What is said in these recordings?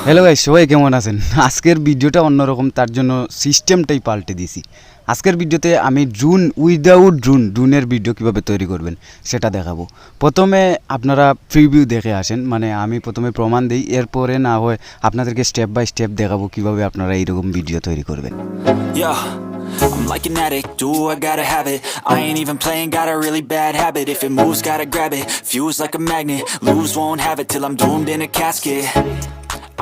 Hello guys, সবাই কেমন আছেন? আজকের ভিডিওটা অন্যরকম, তার জন্য সিস্টেমটাই পাল্টে দিয়েছি। আজকের ভিডিওতে আমি ড্রোন উইদাউট ড্রোনের ভিডিও কীভাবে তৈরি করবেন সেটা দেখাবো। প্রথমে আপনারা প্রিভিউ দেখে আসেন, মানে আমি প্রথমে প্রমাণ দিই, এরপরে না হয় আপনাদেরকে স্টেপ বাই স্টেপ দেখাবো কীভাবে আপনারা এইরকম ভিডিও তৈরি করবেন। I'm like an addict, do I gotta have it. I ain't even playing, got a really bad habit. If it moves, gotta grab it, fuse like a magnet. Lose, won't have it till I'm doomed in a casket.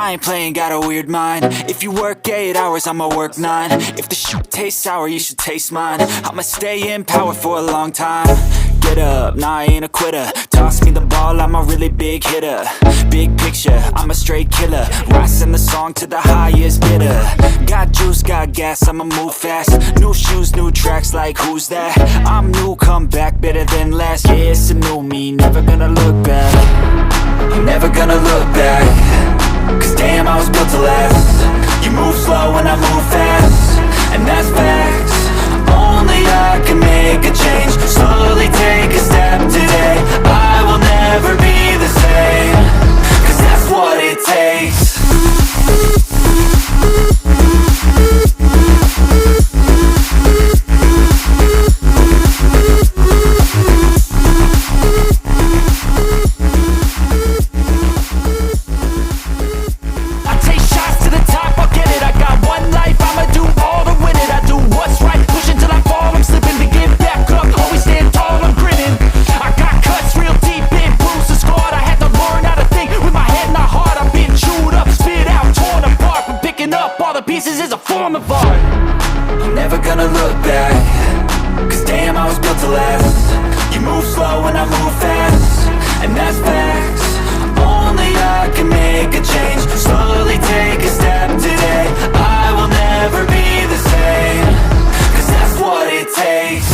I ain't playing, got a weird mind. If you work 8 hours, I'ma work 9. If the shit tastes sour, you should taste mine. I'ma stay in power for a long time. Get up, nah, I ain't a quitter. Toss me the ball, I'm a really big hitter. Big picture, I'm a straight killer. Rising the song to the highest bidder. Got juice, got gas, I'ma move fast. New shoes, new tracks, like who's that? I'm new, come back, better than last. Yeah, it's a new me, never gonna look back. I'm never gonna look back. Cause damn, I was built to last. You move slow and I move fast, and that's facts. Only I can make a change. Slowly take a step today. I will never be the same. Cause that's what it takes. Pieces is a form of art. I'm never gonna look back. Cause damn, I was built to last. You move slow and I move fast, and that's facts. Only I can make a change. Slowly take a step today. I will never be the same. Cause that's what it takes.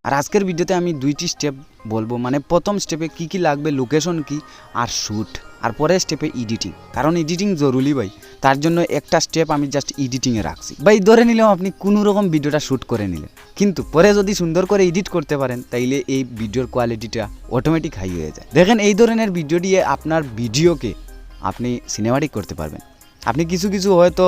আর আজকের ভিডিওতে আমি দুইটি step বলবো, মানে প্রথম স্টেপে কি কি লাগবে, লোকেশন কি আর শ্যুট, আর পরের স্টেপে এডিটিং। কারণ এডিটিং জরুরি ভাই, তার জন্য একটা স্টেপ আমি জাস্ট এডিটিংয়ে রাখছি ভাই। ধরে নিলেও আপনি কোনো রকম ভিডিওটা শ্যুট করে নিলেন, কিন্তু পরে যদি সুন্দর করে এডিট করতে পারেন তাইলে এই ভিডিওর কোয়ালিটিটা অটোমেটিক হাই হয়ে যায়। দেখেন, এই ধরনের ভিডিও দিয়ে আপনার ভিডিওকে আপনি সিনেমাটিক করতে পারবেন। আপনি কিছু কিছু হয়তো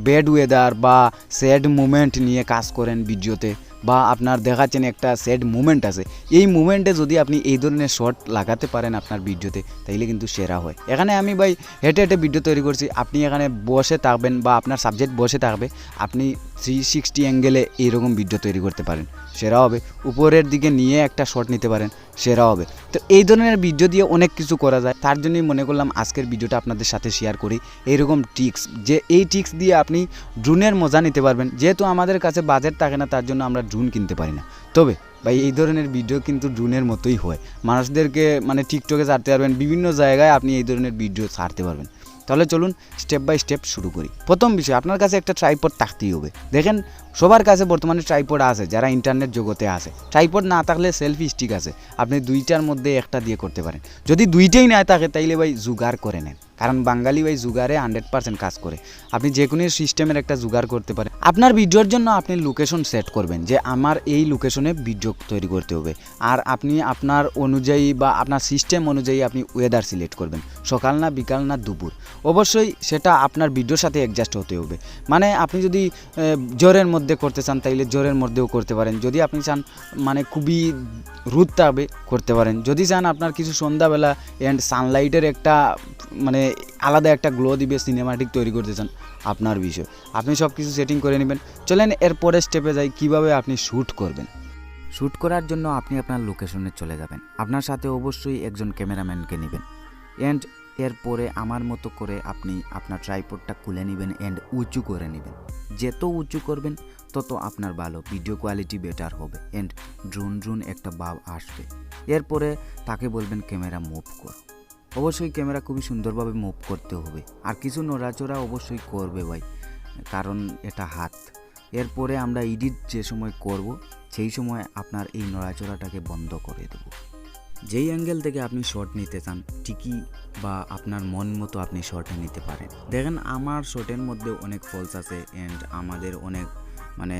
ব্যাড ওয়েদার বা স্যাড মুমেন্ট নিয়ে কাজ করেন ভিডিওতে, বা আপনার দেখাচ্ছেন একটা স্যাড মুমেন্ট আছে, এই মুমেন্টে যদি আপনি এই ধরনের শর্ট লাগাতে পারেন আপনার ভিডিওতে, তাইলে কিন্তু সেরা হয়। এখানে আমি ভাই হেঁটে হেঁটে ভিডিও তৈরি করছি, আপনি এখানে বসে থাকবেন বা আপনার সাবজেক্ট বসে থাকবে, আপনি 360 অ্যাঙ্গেলে এইরকম ভিডিও তৈরি করতে পারেন, সেরা হবে। উপরের দিকে নিয়ে একটা শর্ট নিতে পারেন, সেরা হবে। তো এই ধরনের ভিডিও দিয়ে অনেক কিছু করা যায়, তার জন্যই মনে করলাম আজকের ভিডিওটা আপনাদের সাথে শেয়ার করি। এইরকম ট্রিক্স, যে এই ট্রিক্স দিয়ে আপনি ড্রোনের মজা নিতে পারবেন। যেহেতু আমাদের কাছে বাজেট থাকে না, তার জন্য আমরা ড্রোন কিনতে পারি না। তবে ভাই এই ধরনের ভিডিও কিন্তু ড্রোনের মতোই হয়, মানুষদেরকে মানে টিকটকে ছাড়তে পারবেন, বিভিন্ন জায়গায় আপনি এই ধরনের ভিডিও ছাড়তে পারবেন। তাহলে চলুন স্টেপ বাই স্টেপ শুরু করি। প্রথম বিষয়, আপনার কাছে একটা ট্রাইপড থাকতেই হবে। দেখেন, সবার কাছে বর্তমানে ট্রাইপড আছে, যারা ইন্টারনেট জগতে আছে। ট্রাইপড না থাকলে সেলফি স্টিক আছে, আপনি দুইটার মধ্যে একটা দিয়ে করতে পারেন। যদি দুইটাই না থাকে তাইলে ভাই জুগাড় করে নেন, কারণ বাঙালি ভাই জুগারে 100% কাজ করে। আপনি যে কোনো সিস্টেমের একটা জুগাড় করতে পারেন। আপনার ভিডিওর জন্য আপনি লোকেশন সেট করবেন, যে আমার এই লোকেশনে ভিডিও তৈরি করতে হবে, আর আপনি আপনার অনুযায়ী বা আপনার সিস্টেম অনুযায়ী আপনি ওয়েদার সিলেক্ট করবেন, সকাল না বিকাল না দুপুর। অবশ্যই সেটা আপনার ভিডিওর সাথে অ্যাডজাস্ট হতে হবে। মানে আপনি যদি জ্বরের মধ্যে করতে চান তাইলে জ্বরের মধ্যেও করতে পারেন, যদি আপনি চান মানে খুবই রোদ থাকবে করতে পারেন, যদি চান আপনার কিছু সন্ধ্যাবেলা অ্যান্ড সানলাইটের একটা মানে আলাদা একটা গ্লো দিবে সিনেমাটিক তৈরি করতে চান, আপনার বিষয়। আপনি সব কিছু সেটিং করে নেবেন। চলেন এরপরে স্টেপে যাই, কিভাবে আপনি শ্যুট করবেন। শ্যুট করার জন্য আপনি আপনার লোকেশনে চলে যাবেন, আপনার সাথে অবশ্যই একজন ক্যামেরাম্যানকে নেবেন, অ্যান্ড এরপরে আমার মতো করে আপনি আপনার ট্রাইপডটা খুলে নেবেন অ্যান্ড উঁচু করে নেবেন। যত উঁচু করবেন তত আপনার ভালো ভিডিও কোয়ালিটি বেটার হবে অ্যান্ড ড্রোন একটা ভাব আসবে। এরপরে তাকে বলবেন ক্যামেরা মুভ করো। অবশ্যই ক্যামেরা খুবই সুন্দরভাবে মুভ করতে হবে, আর কিছু নড়াচড়া অবশ্যই করবে ভাই, কারণ এটা হাত। এরপরে আমরা এডিট যে সময় করব সেই সময় আপনার এই নড়াচড়াটাকে বন্ধ করে দেব। যেই অ্যাঙ্গেল থেকে আপনি শট নিতে চান ঠিকই বা আপনার মন মতো আপনি শটে নিতে পারেন। দেখেন আমার শটের মধ্যে অনেক ফলস আছে অ্যান্ড আমাদের অনেক মানে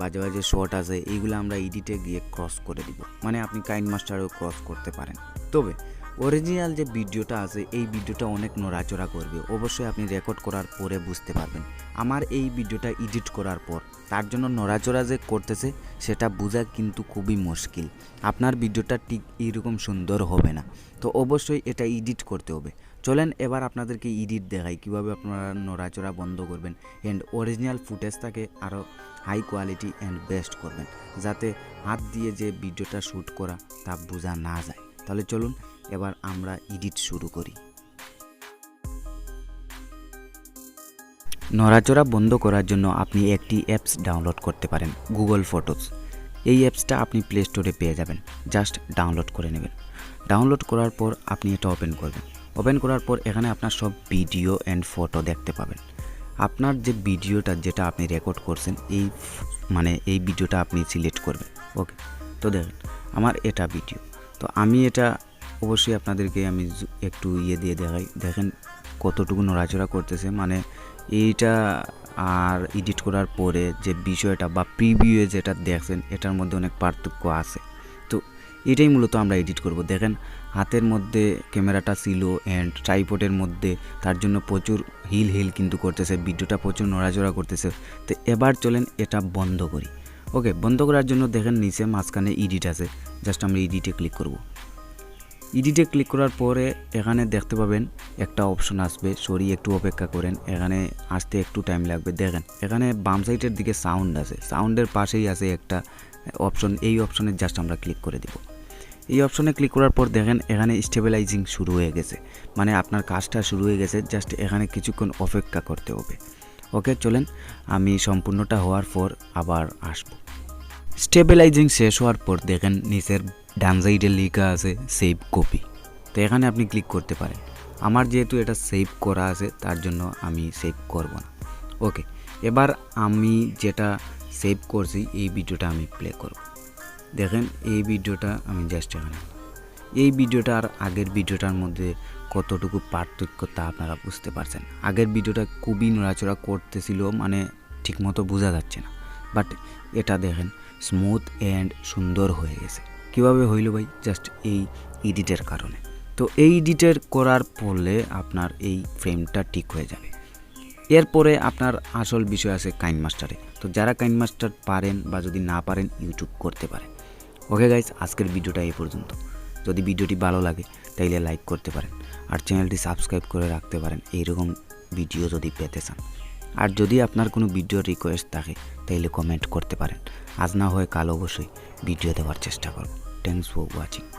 বাজে বাজে শট আছে, এইগুলো আমরা এডিটে গিয়ে ক্রস করে দিব, মানে আপনি কাইন মাস্টারও ক্রস করতে পারেন। তবে অরিজিনাল যে ভিডিওটা আছে এই ভিডিওটা অনেক নড়াচড়া করবে, অবশ্যই আপনি রেকর্ড করার পরে বুঝতে পারবেন। আমার এই ভিডিওটা এডিট করার পর তার জন্য নড়াচড়া যে করতেছে সেটা বোঝা কিন্তু খুবই মুশকিল, আপনার ভিডিওটা ঠিক এইরকম সুন্দর হবে না। তো অবশ্যই এটা এডিট করতে হবে। চলেন এবার আপনাদেরকে এডিট দেখাই কীভাবে আপনারা নড়াচড়া বন্ধ করবেন অ্যান্ড অরিজিনাল ফুটেজটাকে আরও হাই কোয়ালিটি অ্যান্ড বেস্ট করবেন, যাতে হাত দিয়ে যে ভিডিওটা শ্যুট করা তা বোঝা না যায়। তাহলে চলুন এবার আমরা এডিট শুরু করি। নড়াচড়া বন্ধ করার জন্য আপনি একটি অ্যাপস ডাউনলোড করতে পারেন, গুগল ফটোস। এই অ্যাপসটা আপনি প্লে স্টোরে পেয়ে যাবেন, জাস্ট ডাউনলোড করে নেবেন। ডাউনলোড করার পর আপনি এটা ওপেন করবেন। ওপেন করার পর এখানে আপনার সব ভিডিও অ্যান্ড ফটো দেখতে পাবেন। আপনার যে ভিডিওটা যেটা আপনি রেকর্ড করছেন এই ভিডিওটা আপনি সিলেক্ট করবেন। ওকে, তো দেখেন আমার এটা ভিডিও, তো আমি এটা অবশ্যই আপনাদেরকে আমি একটু দিয়ে দেখাই। দেখেন কতটুকু নড়াচড়া করতেছে, মানে এইটা আর এডিট করার পরে যে বিষয়টা বা প্রিভিউয়ে যেটা দেখছেন এটার মধ্যে অনেক পার্থক্য আছে। তো এটাই মূলত আমরা এডিট করব। দেখেন হাতের মধ্যে ক্যামেরাটা ছিল অ্যান্ড ট্রাইপডের মধ্যে, তার জন্য প্রচুর হিল কিন্তু করতেছে, ভিডিওটা প্রচুর নড়াচড়া করতেছে। তো এবার চলেন এটা বন্ধ করি। ওকে, বন্ধ করার জন্য দেখেন নিচে মাঝখানে এডিট আছে, জাস্ট আমরা এডিটে ক্লিক করব। এডিটে ক্লিক করার পরে এখানে দেখতে পাবেন একটা অপশন আসবে, সরি একটু অপেক্ষা করেন, এখানে আসতে একটু টাইম লাগবে। দেখেন এখানে বাম সাইডের দিকে সাউন্ড আছে, সাউন্ডের পাশেই আছে একটা অপশন, এই অপশনে জাস্ট আমরা ক্লিক করে দিব। এই অপশনে ক্লিক করার পর দেখেন এখানে স্টেবিলাইজিং শুরু হয়ে গেছে, মানে আপনার কাজটা শুরু হয়ে গেছে, জাস্ট এখানে কিছুক্ষণ অপেক্ষা করতে হবে। ওকে, চলেন আমি সম্পূর্ণটা হওয়ার পর আবার আসব। স্টেবিলাইজিং শেষ হওয়ার পর দেখেন নিচের ডান সাইডে লেখা আছে সেভ কপি, তো এখানে আপনি ক্লিক করতে পারেন। আমার যেহেতু এটা সেভ করা আছে তার জন্য আমি সেভ করব না। ওকে, এবার আমি যেটা সেভ করছি এই ভিডিওটা আমি প্লে করব। দেখেন এই ভিডিওটা আমি জাস্ট এখানে, এই ভিডিওটা আর আগের ভিডিওটার মধ্যে কতটুকু পার্থক্য তা আপনারা বুঝতে পারছেন। আগের ভিডিওটা খুবই নড়াচড়া করতেছিল, মানে ঠিকমতো বোঝা যাচ্ছে না, বাট এটা দেখেন স্মুথ অ্যান্ড সুন্দর হয়ে গেছে। কীভাবে হইল ভাই? জাস্ট এই এডিটের কারণে। তো এই এডিটের করার ফলে আপনার এই ফ্রেমটা ঠিক হয়ে যাবে। এরপরে আপনার আসল বিষয় আছে কাইন মাস্টারে। তো যারা কাইন মাস্টার পারেন বা যদি না পারেন ইউটিউব করতে পারেন। ওকে গাইজ, আজকের ভিডিওটা এই পর্যন্ত। যদি ভিডিওটি ভালো লাগে তাইলে লাইক করতে পারেন আর চ্যানেলটি সাবস্ক্রাইব করে রাখতে পারেন এইরকম ভিডিও যদি পেতে চান। আর যদি আপনার কোনো ভিডিও রিকোয়েস্ট থাকে তাইলে কমেন্ট করতে পারেন, আজ না হয় কাল অবশ্যই ভিডিও দেওয়ার চেষ্টা করব। Thanks for watching.